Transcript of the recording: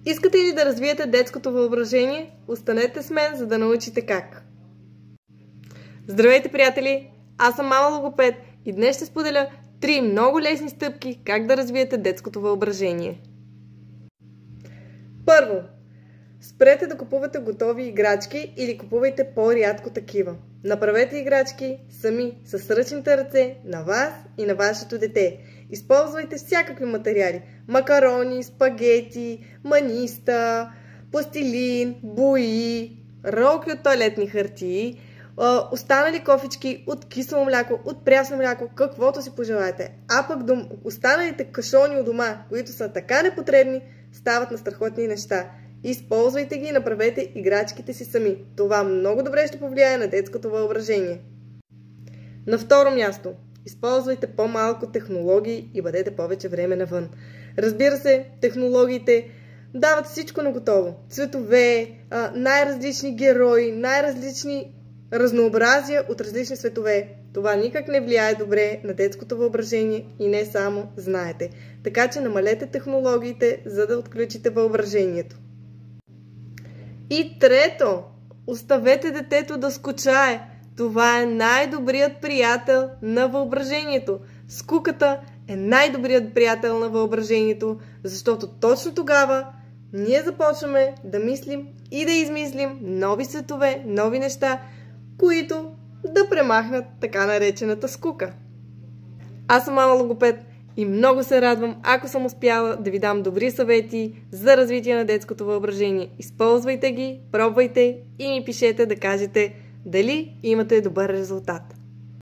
Искате ли да развиете детското въображение? Останете с мен, за да научите как. Здравейте, приятели! Аз съм мама логопед и днес ще споделя 3 много лесни стъпки как да развиете детското въображение. Първо, спрете да купувате готови играчки или купувайте по-рядко такива. Направете играчки сами, с ръчните ръце на вас и на вашето дете. Използвайте всякакви материали. Макарони, спагети, маниста, пластилин, бои, ролки от тоалетни хартии, останали кофички от кисело мляко, от прясно мляко, каквото си пожелаете. А пък останалите кашони у дома, които са така непотребни, стават на страхотни неща. Използвайте ги и направете играчките си сами. Това много добре ще повлияе на детското въображение. На второ място, използвайте по-малко технологии и бъдете повече време навън. Разбира се, технологиите дават всичко на готово. Цветове, най-различни герои, най-различни разнообразия от различни светове. Това никак не влияе добре на детското въображение и не само знаете. Така че намалете технологиите, за да отключите въображението. И трето, оставете детето да скучае. Това е най-добрият приятел на въображението. Скуката е най-добрият приятел на въображението, защото точно тогава ние започваме да мислим и да измислим нови светове, нови неща, които да премахнат така наречената скука. Аз съм мама логопед и много се радвам, ако съм успяла да ви дам добри съвети за развитие на детското въображение. Използвайте ги, пробвайте и ми пишете да кажете дали имате добър резултат.